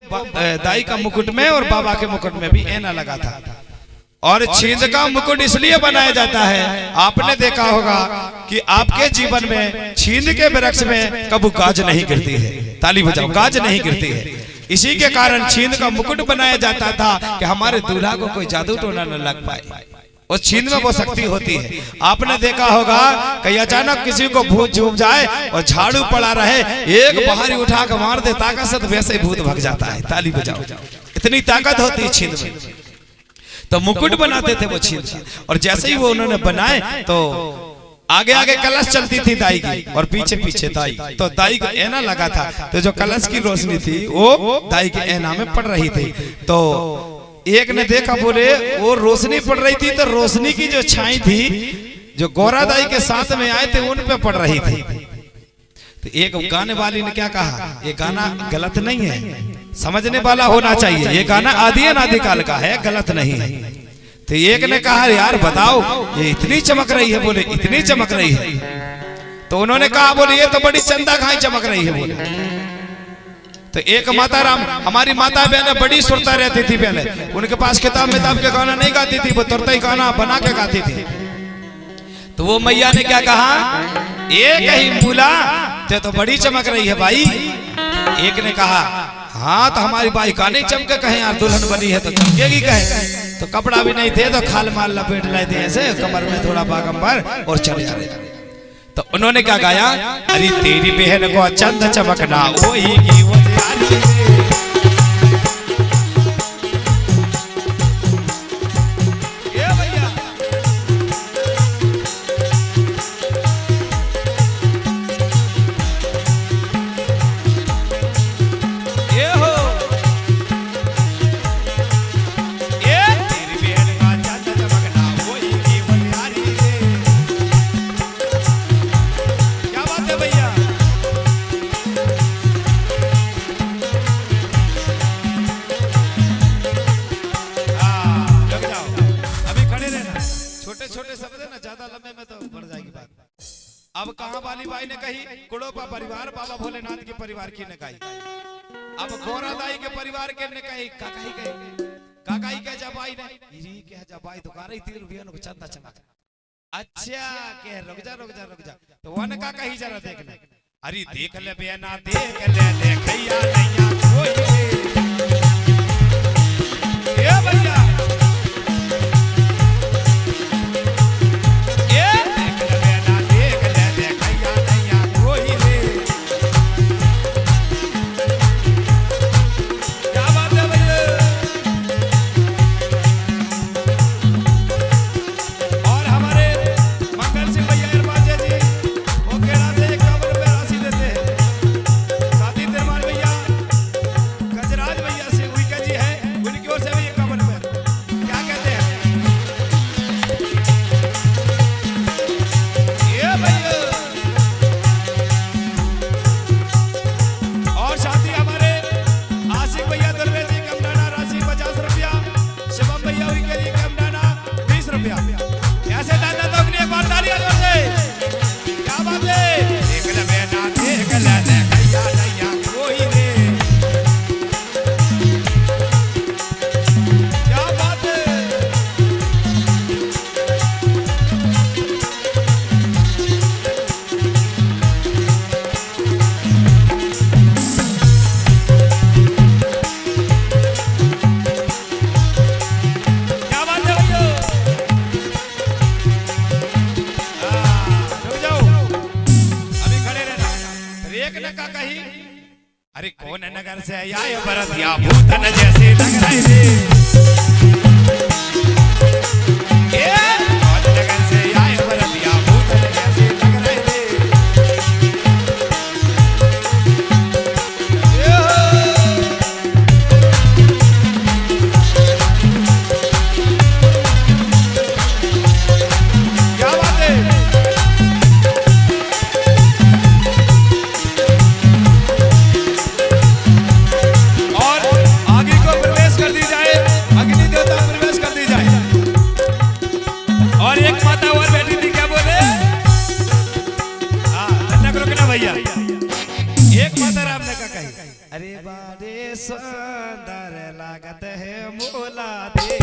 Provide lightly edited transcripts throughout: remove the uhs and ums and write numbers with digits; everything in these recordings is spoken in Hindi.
दाई का मुकुट में और बाबा के मुकुट में भी ऐना लगा था। और छींद का मुकुट इसलिए बनाया जाता है, आपने देखा होगा कि आपके जीवन में छींद के वृक्ष में कभी गाज नहीं गिरती है। ताली बजाओ, गाज नहीं गिरती है। इसी के कारण छींद का मुकुट बनाया जाता था कि हमारे दूल्हा को कोई जादू टोना न लग पाए। उस छींद में वो शक्ति होती है। आपने देखा होगा कि अचानक किसी को भूत झूम जाए और झाड़ू पड़ा रहे, एक बाहरी उठा कर मार दे ताकत से, तो वैसे ही भूत भग जाता है। ताली बजाओ, इतनी ताकत होती है छींद में। तो मुकुट बनाते थे वो छींद का, और जैसे ही वो उन्होंने बनाए तो आगे आगे कलश चलती थी दाई की और पीछे पीछे दाई। तो दाई का ऐना लगा था, तो जो कलश की रोशनी थी वो दाई के ऐना में पड़ रही थी। तो एक ने देखा, बोले वो रोशनी पड़ रही थी, तो रोशनी की जो छाई थी जो गौरा दाई के साथ में आए थे उन पे पड़ रही थी। तो एक गाने वाली ने क्या कहा, ये गाना गलत नहीं है, समझने वाला होना चाहिए, ये गाना आदि अनादिकाल का है, गलत नहीं है। तो एक ने कहा, यार बताओ ये इतनी चमक रही है, बोले इतनी चमक रही है। तो उन्होंने कहा, बोले ये तो बड़ी चंदा खाई चमक रही है। बोले तो एक माता राम, हमारी माता बहन बड़ी सुरता रहती थी पहले, उनके पास किताब मिताब के गाना नहीं गाती थी, वो तुरता ही गाना बना के गाती थी। तो वो मैया ने क्या कहा, एक ही बोला तो बड़ी चमक रही है भाई। एक ने कहा, हाँ तो हमारी बाई का नहीं चमके, कहे यार दुल्हन बनी है तो चमकेगी कहे। तो कपड़ा भी नहीं थे तो खाल माल लपेट लाए थे ऐसे कमर में थोड़ा बागंबर और चले आ रहे। तो उन्होंने क्या गाया, अरे तेरी बहन को चंद चमकना वही की वो अब कहां वाली बाई ने कही, कुड़ोपा परिवार बाबा भोलेनाथ के परिवार की ने कही। अब गौरा दाई के परिवार के ने कही, काकाई के जबाई ने इरी के जबाई दुकान ही 3 रुपया को चंदा चमक। अच्छा के रुक जा तो वन का कही जरा देखने, अरे देख ले बेना देख ले देखैया नैया कोई ए भैया अरे कौन नगर से आए बरतिया भूतन जैसे लग रहे थे। और आगे को प्रवेश कर दी जाए। सुंदर लागत है मोला दे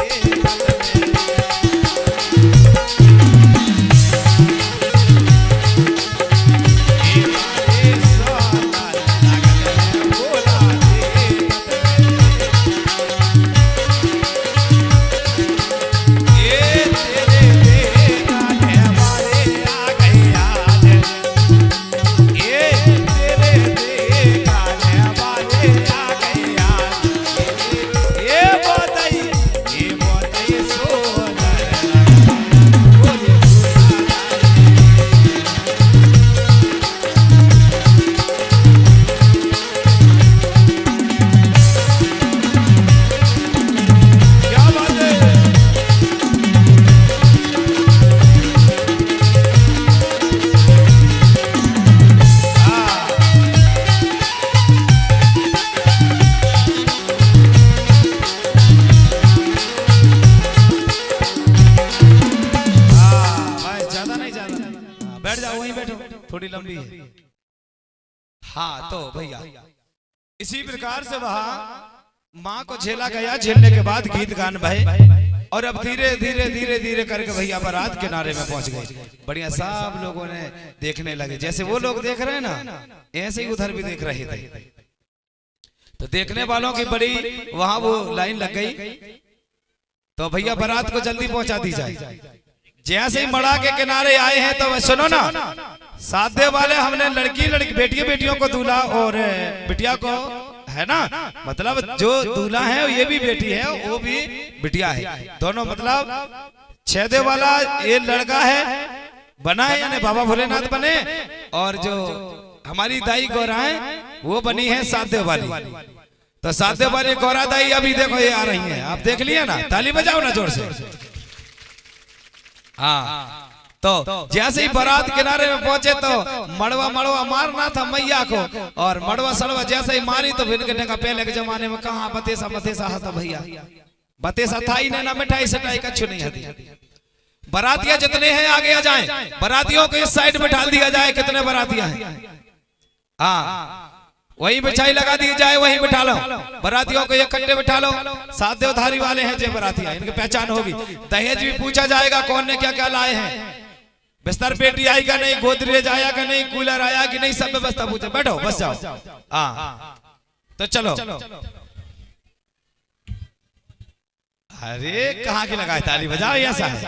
थोड़ी लंबी है। हाँ तो भैया इसी प्रकार से वहां माँ को झेला गया, झेलने के बाद गीत गान भाई और अब धीरे धीरे धीरे धीरे करके भैया बारात किनारे में पहुंच गए। बढ़िया सब लोगों ने देखने लगे, जैसे वो लोग देख रहे हैं ना ऐसे ही उधर भी देख रहे थे। तो देखने वालों की बड़ी वहां वो लाइन लग गई। तो भैया बारात को जल्दी पहुंचा दी जाए। जैसे ही मड़ा के किनारे आए हैं तो सुनो ना, सादे वाले हमने लड़की लड़की बेटियों को दूल्हा और बिटिया को है ना, मतलब जो दूल्हा है ये भी बेटी है वो भी बिटिया है, दोनों मतलब छेदे वाला ये लड़का है बना है यानी बाबा भोलेनाथ बने, और जो हमारी दाई गौरा है वो बनी है सादे वाली। तो सादे वाली गौरा दाई अभी देखो ये आ रही है, आप देख लिया ना, ताली बजाओ ना जोर से। हाँ तो जैसे ही बारात किनारे में पहुंचे तो मड़वा मारना था मैया को, और मड़वा सड़वा जैसे ही मारी तो फिर कहने का पहले के जमाने में कहाँ बतेसा मतेसा था भैया, बतेसा था ही नहीं ना, मिठाई सटाई कछु नहीं होती। बारातियां जितने हैं आगे आ जाएं, बारातियों को इस साइड में डाल दिया जाए, कितने बारातियां हैं हाँ वही मिठाई लगा दी जाए, वही बिठा लो बारातियों को इकट्ठे बिठा लो। सात देवधारी वाले हैं जो बारातियां, इनकी पहचान होगी। दहेज भी पूछा जाएगा कौन ने क्या क्या लाए हैं, बिस्तर पेटी आई का नहीं, गोदरेज आया का नहीं, कूलर आया कि नहीं, सब व्यवस्था पूछे। बैठो बस जाओ। हाँ तो चलो। अरे कहाँ की लगाए ताली बजाओ, ऐसा है।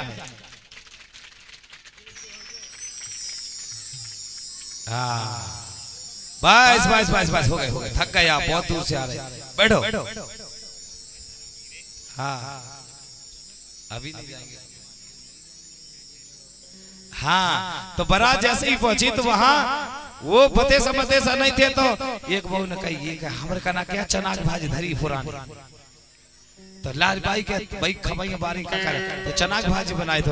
हाँ बस बस बस बस हो गए थक गए आप, बहुत दूर से आ रहे। बैठो हाँ अभी नहीं जाएंगे। हाँ तो बारात जैसे ही पहुंची तो वहां वो बतेसा नहीं थे, तो एक बहू ने कही हमर कना क्या चनाक भाज धरी पुरानी, तो लाल बाई के भाई खबई बारी का करे तो चनाक भाजी बनाए थे।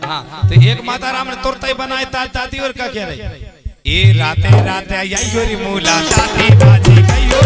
हाँ तो एक माता राम ने तुरंत ही बनाए ताती और क्या कह रही, ए राते राते आई गोरी मूला ताती भाजी कहियो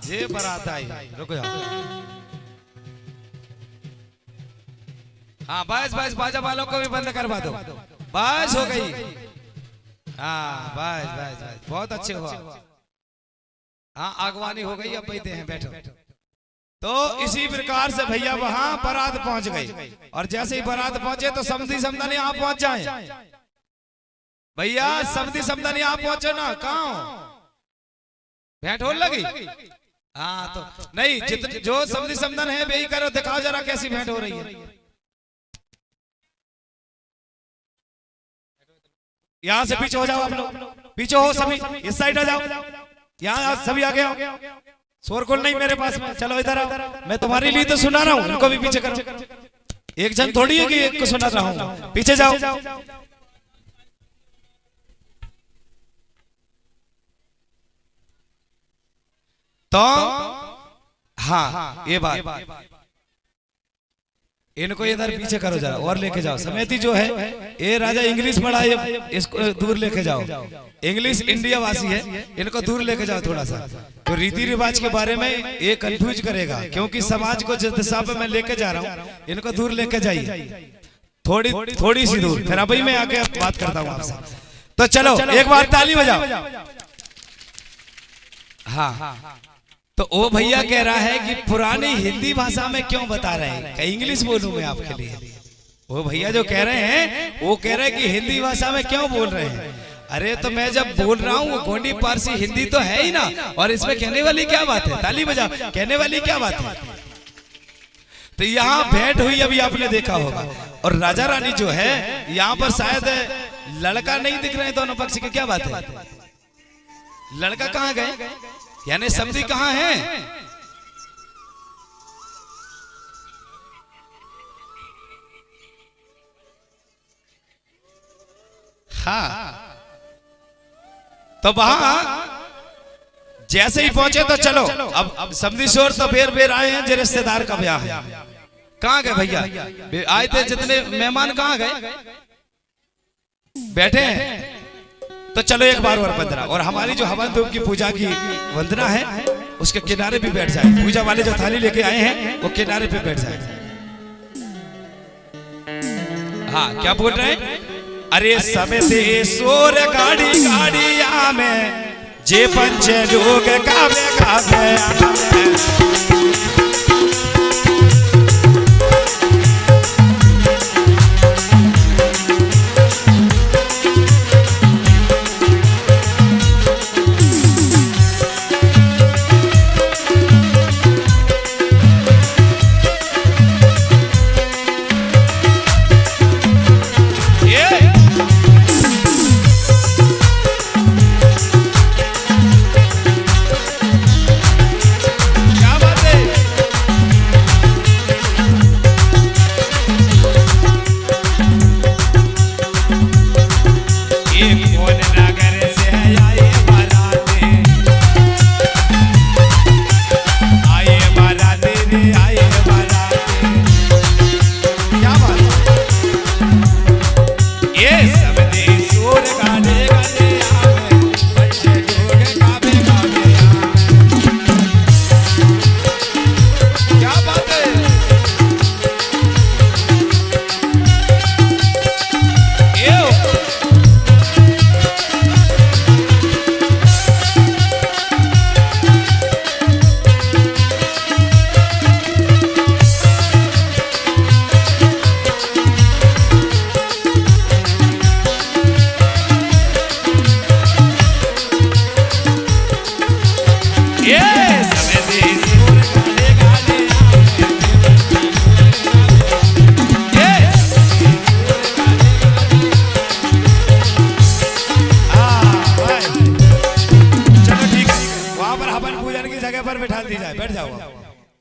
जे बारात आई। रुको जाओ। हाँ बस बस बाजा वालों को भी बंद करवा दो, बस हो गई। हाँ बस बस बस बहुत अच्छे हुआ। हाँ आगवानी हो गई, अब बैठते हैं, बैठो। तो इसी प्रकार से भैया वहां बारात पहुंच गई, और जैसे ही बारात पहुंचे तो समधी समधन यहाँ पहुंच जाए। भैया समधी समधन यहाँ पहुंचे ना, कहाँ भेंट हो लगी। हाँ तो नहीं, जितने जो समधी समधन है वही करो, दिखाओ जरा कैसी भेंट हो रही है। यहां से पीछे हो जाओ आप लोग, पीछे हो सभी, इस साइड आ जाओ। यहाँ सभी आ गया, शोरगुल नहीं मेरे पास में, चलो इधर आओ, मैं तुम्हारे लिए तो सुना रहा हूँ, इनको भी पीछे करो, एक जन थोड़ी है कि एक को सुना रहा हूँ, पीछे जाओ। तो हाँ ये बात, इनको इधर पीछे करो जरा और लेके जाओ। समिति जो है ये राजा इंग्लिश पढ़ा है, इसको दूर लेके जाओ, इंग्लिश इंडिया वासी है, इनको दूर लेके जाओ थोड़ा सा। तो रीति रिवाज के बारे में ये कंफ्यूज करेगा, क्योंकि समाज को जिस दिशा पे मैं लेके जा रहा हूँ, इनको दूर लेके जाइए, थोड़ी सी दूर, फिर अभी मैं आके बात करता हूँ आपसे। तो चलो एक बार ताली बजाओ। हाँ, तो वो भैया कह रहा है कि पुरानी हिंदी भाषा में क्यों बता रहे हैं, कहीं इंग्लिश बोलूं मैं आपके लिए। वो भैया जो कह रहे हैं वो कह रहे हैं कि हिंदी भाषा में क्यों बोल रहे हैं। अरे तो मैं जब बोल रहा हूँ वो गोंडी पारसी हिंदी तो है ही ना, और इसमें कहने वाली क्या बात है, ताली बजाओ, कहने वाली क्या बात है। तो यहाँ भेंट हुई अभी आपने देखा होगा, और राजा रानी जो है यहाँ पर शायद लड़का नहीं दिख रहे दोनों पक्ष के, क्या बात है, लड़का कहाँ गए, यानी समधी कहाँ है। हाँ, तो वहां जैसे ही पहुंचे तो चलो अब समधी शोर तो बेर बेर आए हैं, जो रिश्तेदार का ब्याह है। कहाँ गए भैया, आए थे जितने मेहमान कहाँ गए, बैठे हैं। तो चलो एक बार और वंदना, और हमारी जो हवन धूप की पूजा की वंदना है उसके किनारे भी बैठ जाए, पूजा वाले जो थाली लेके आए हैं वो किनारे पे बैठ जाए। हाँ क्या बोल रहे हैं, अरे समय से सोर गाड़ी गाड़िया में जे पंच लोग कावे कावे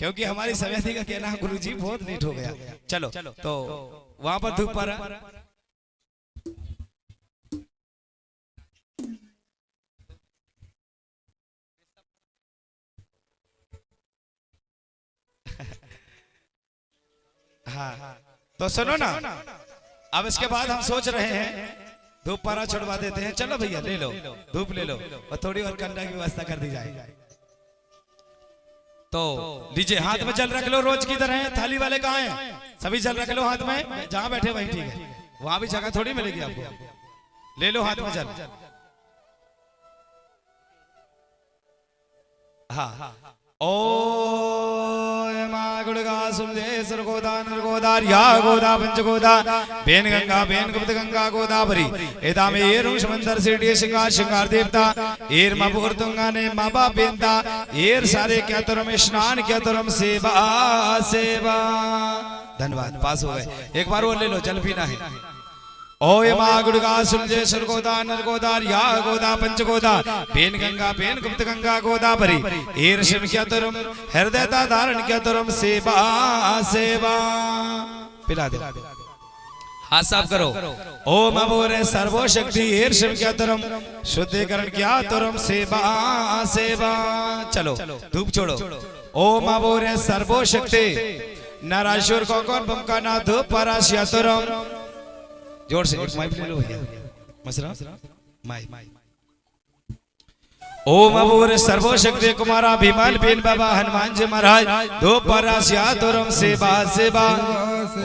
क्योंकि हमारी समिति का कहना गुरुजी बहुत लेट हो गया। चलो तो वहां पर धूप पर हाँ तो सुनो ना, अब इसके बाद हम सोच रहे हैं धूप पारा छुड़वा देते हैं। चलो भैया ले लो, धूप ले लो, और थोड़ी और कंडा की व्यवस्था कर दी जाए। तो लीजिए हाथ में जल रख लो, रोज की तरह है। थाली वाले कहाँ हैं, सभी जल रख लो हाथ में, जहां बैठे वहीं ठीक है, वहां भी जगह थोड़ी मिलेगी आपको। ले लो हाथ में जल। हाँ ओ माँ गुड़गा सुमदेश्वर गोदा नरगोदार या गोदा पंचगोदा बेन गंगा बेन गुप्त गंगा गोदावरी एदा में ये रूष मंदिर सीढ़ी श्रृंगार श्रृंगार देवता एर मबूर तुंगा ने माबा बेनता एर सारे क्या तुरम स्नान क्या तुरम सेवा सेवा। धन्यवाद, पास हो गए। एक बार वो ले लो, जल पीना है। ओ ये माँ गुड़गा सुलझे सुर गोदा नर गोदा या गोदा पंच गोदा पेन गंगा पेन गुप्त गंगा गोदा भरी ईर्षम क्या तुरम हृदयता धारण क्या तुरम सेवा सेवा पिला दे हाथ साफ करो। ओम अबोरे सर्वशक्ति ईर्षम क्या तुरम शुद्धिकरण क्या तुरम सेवा सेवा। चलो धूप छोड़ो। ओम अबोरे सर्वशक्ति नाराशुर कौन बम का ना धूप पराशिया तुरम। जोर से एक माइक ले लो भैया मसरा माइक। ओम अबोर सर्वशक्ति कुमारा भीमान बेन बाबा हनुमान जी महाराज दो परासिया तुरम सेवा सेवा।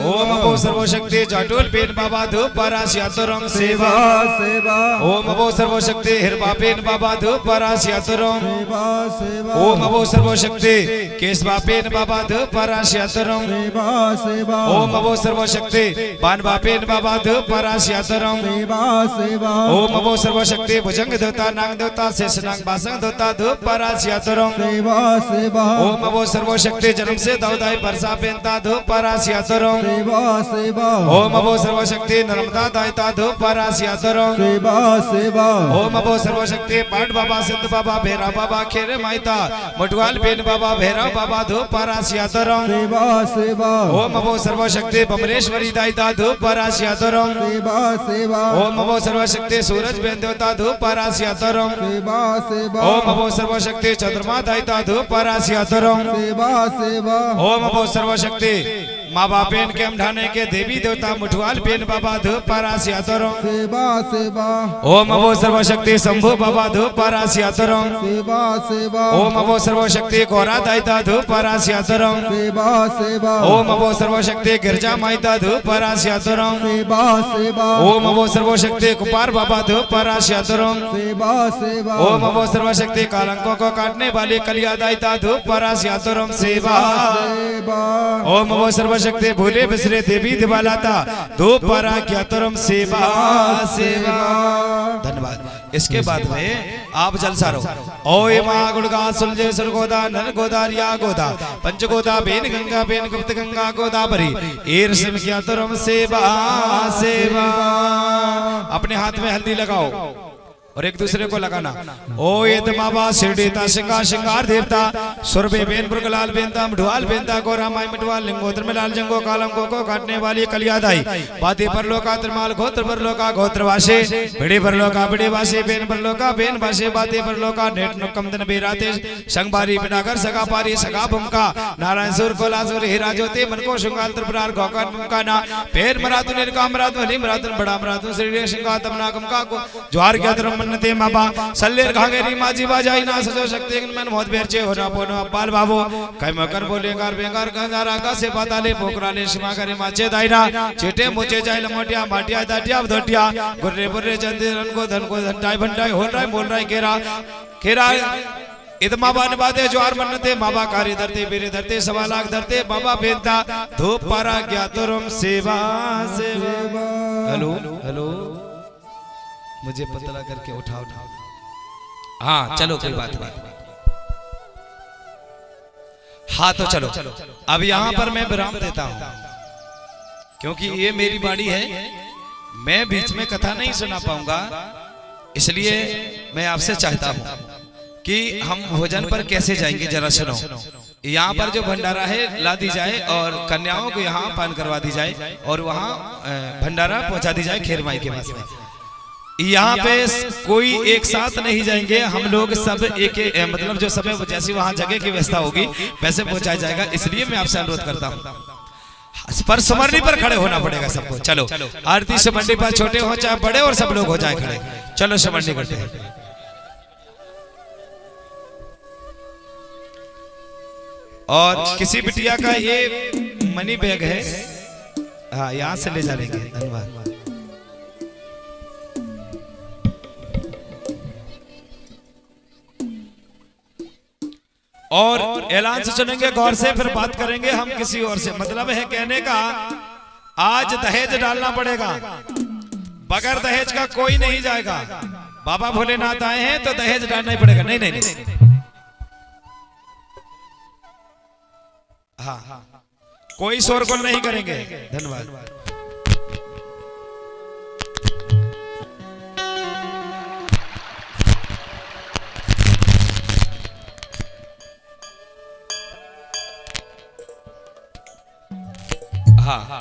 ओम अबो सर्वशक्ति जाटोल बेन बाबा दो परासिया तुरम सेवा सेवा। ओम अबो सर्वशक्ति हिरबा बेन बाबा दो परासिया तुरम सेवा सेवा। ओम अबो सर्वशक्ति केशवा बेन बाबा दो परासिया तुरम सेवा सेवा। ओम अबो सर्वशक्ति बानबा बेन बाबा दो परासिया तुरम सेवा सेवा। ओम अबो सर्वशक्ति भुजंग देवता नाग देवता शेषनाग बासंग देवता धूप परासिया तुरम सेवा सेवा। ओम अबो सर्वशक्ति जन्म से दाऊदाई परसा बेनता धूप परासिया तुरम सेवा सेवा। ओम अबो सर्वशक्ति नर्मदा दायता धूप परासिया तुरम सेवा सेवा। ओम अबो सर्वशक्ति पाट बाबा सिद्ध बाबा भैरव बाबा खेरे माइता मटवाल बेन बाबा भैरव बाबा धूप परासिया तुरम सेवा सेवा। ओम अबो सर्वशक्ति बमरेश्वरी दायता धूप परासिया तुरम सेवा सेवा। ओम अबो सर्वशक्ति सूरज बेन देवता धूप परासिया तुरम सेवा सेवा। ओम अबो सर्वशक्ति चंद्रमा दायता धूप परासिया तुरम सेवा सेवा। ओम अबो सर्वशक्ति माँ बाप बेन के ढाने के देवी देवता मुठवाल बेन बाबा धूप परासिया तुरम सेवा सेवा। ओम अबो सर्वशक्ति शंभु बाबा धूप परासिया तुरम सेवा सेवा। ओम अबो सर्वशक्ति गौरा दायता धूप परासिया तुरम सेवा सेवा। ओम अबो सर्वशक्ति गिरजा माइता धूप परासिया तुरम सेवा सेवा। ओम अबो सर्वशक्ति कुपार बाबा धूप परासिया तुरम सेवा सेवा। ओम अबो सर्वशक्ति कलंकों को काटने वाली कलिया दायता धूप परासिया तुरम सेवा सेवा। ओम अबो सर्वशक्ति भूले बिसरे देवी दिवालाता धूप परा क्या तुरम सेवा सेवा। धन्यवाद। इसके बाद में आप जलसा रहो। ओ ये माँ गुड़गा सुलझे सुर गोदा नर गोदा या गोदा पंच गोदा बेन गंगा बेन गुप्त गंगा गोदा भरी ईर्षम क्या तुरम सेवा सेवा। अपने हाथ में हल्दी लगाओ और एक दूसरे को लगाना। ओ ये बाबा शिरडीता सिंगार श्रृंगार देवता सुरभे बेन बुरगलाल बेनता मढवाल बेनता गोरा माई मढवाल लिंगोत्र में लाल जंगो कालंको को काटने वाली कलियादाई बाती पर लोका त्रिमाल गोत्र पर लोका गोत्र वासे बिड़ी पर लोका बिड़ी वासे बेन पर लोका बेन वासे बाती पर लोका नेट नुकम दिन बेराते संगबारी बिनागर सगा पारी सगा भूमका नारायण सुर कोलासुर हीरा ज्योति मन को श्रृंगार त्रिपुरार गोकर भूमका ना पेर मरातु निर्का मरातु हली मरातु बड़ा मरातु श्री श्रृंगार तमना कमका को ज्वार क्या धर्म नते माबा सल्लेर घागेरी माजी बाजाई ना सजो शक्ति मन बहुत बेरचे हो ना पोनो अब्बाल बाबू कई मकर बोले कार बेकार गंजारा का से पाताले पोकराले सीमा करे माचे दाइना चेटे मोचे जाय लमोटिया माटिया दाटिया धटिया गुर्रे बुर्रे चंदन को धन को धंटाई भंटाई हो रहा है बोल रहा है केरा केरा इतमा बान बाते ज्वार मनते बाबा कारी धरते बेरे धरते 1.25 लाख धरते बाबा बेनता धूप पारा क्या तुरम सेवा सेवा। हेलो हेलो मुझे पतला करके उठाओ उठाओ। हाँ चलो कोई बात नहीं। हाँ तो चलो अब यहाँ पर मैं विराम देता हूँ क्योंकि ये मेरी बाड़ी है। मैं बीच में कथा नहीं सुना पाऊंगा इसलिए मैं आपसे चाहता हूँ कि हम भोजन पर कैसे जाएंगे जरा सुनो। यहाँ पर जो भंडारा है ला दी जाए और कन्याओं को यहाँ पान करवा दी जाए और वहाँ भंडारा पहुँचा दी जाए खेर माई के पास में। यहाँ पे कोई एक साथ नहीं जाएंगे हम लोग सब एक मतलब जो समय जैसी वहाँ जगह की व्यवस्था होगी वैसे पहुंचाया जाएगा। इसलिए मैं आपसे अनुरोध करता हूँ पर समरनी पर खड़े होना पड़ेगा सबको। चलो आरती समरनी पर छोटे हो चाहे बड़े और सब लोग हो जाए खड़े। चलो समरनी करते हैं। और किसी बिटिया का ये मनी बैग है हाँ यहाँ से ले जा लेंगे। धन्यवाद। और ऐलान से सुनेंगे गौर से फिर बात करेंगे हम किसी और से। मतलब है कहने का आज दहेज डालना पड़ेगा। बगैर दहेज का कोई नहीं जाएगा। बाबा भोलेनाथ आए हैं तो दहेज डालना ही पड़ेगा। नहीं नहीं नहीं हाँ कोई शोरगुल नहीं करेंगे। धन्यवाद। हाँ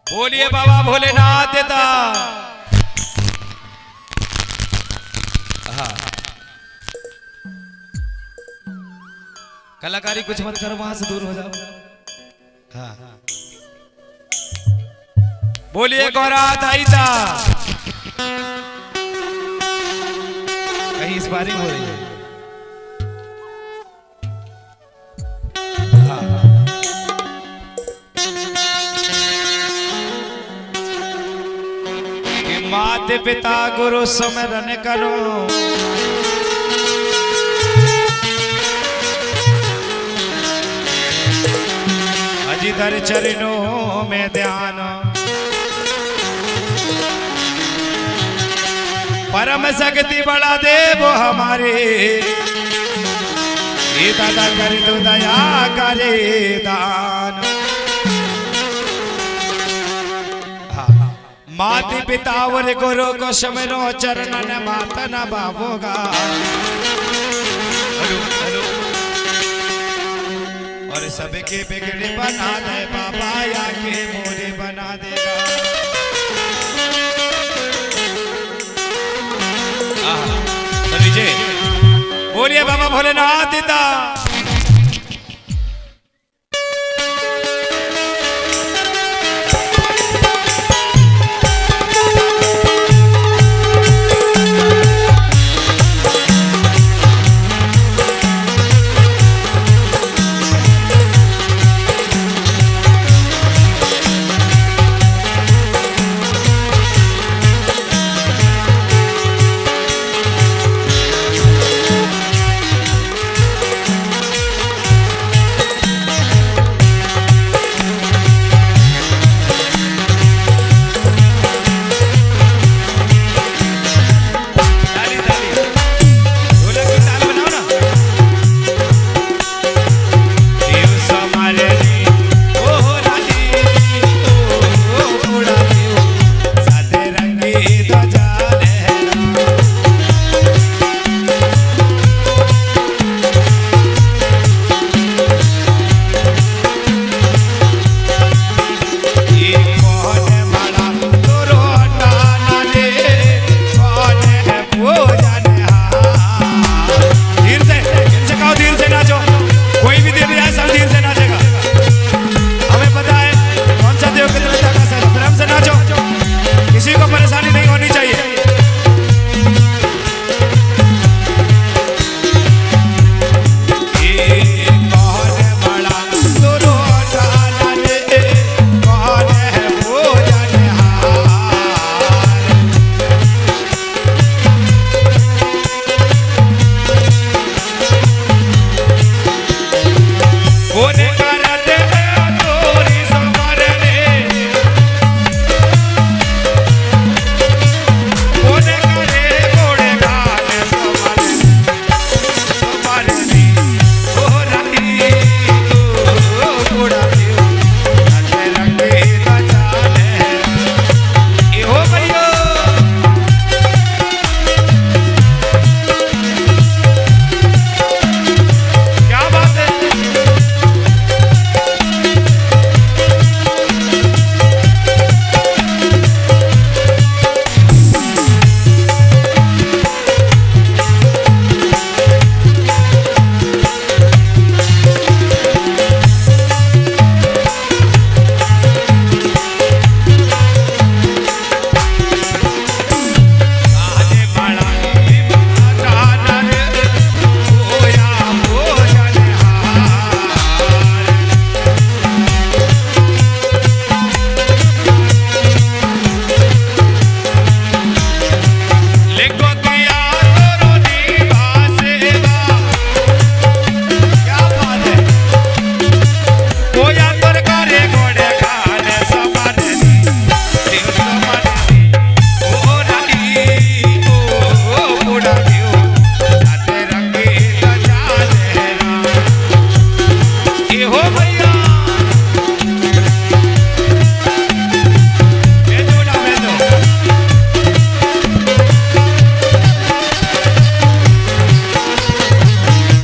बोलिए बाबा भोलेनाथ देता। हाँ कलाकारी कुछ मत करो, वहां से दूर हो जाओ। हाँ बोलिए गौरा दाईता। कहीं स्पारिंग हो रही है। माते पिता गुरु सुमिरन करो, अजिधर चरणों में ध्यान, परम शक्ति बड़ा देव हमारे, ये दादा कर दो दया करे दान। माति पिता और गुरु को सुमिरो, चरणन माता न बाबोगा। और सबके बिगड़े बना दे बाबा, या के मोरे बना देगा। तो लीजिए बोलिए बाबा भोलेनाथ देता।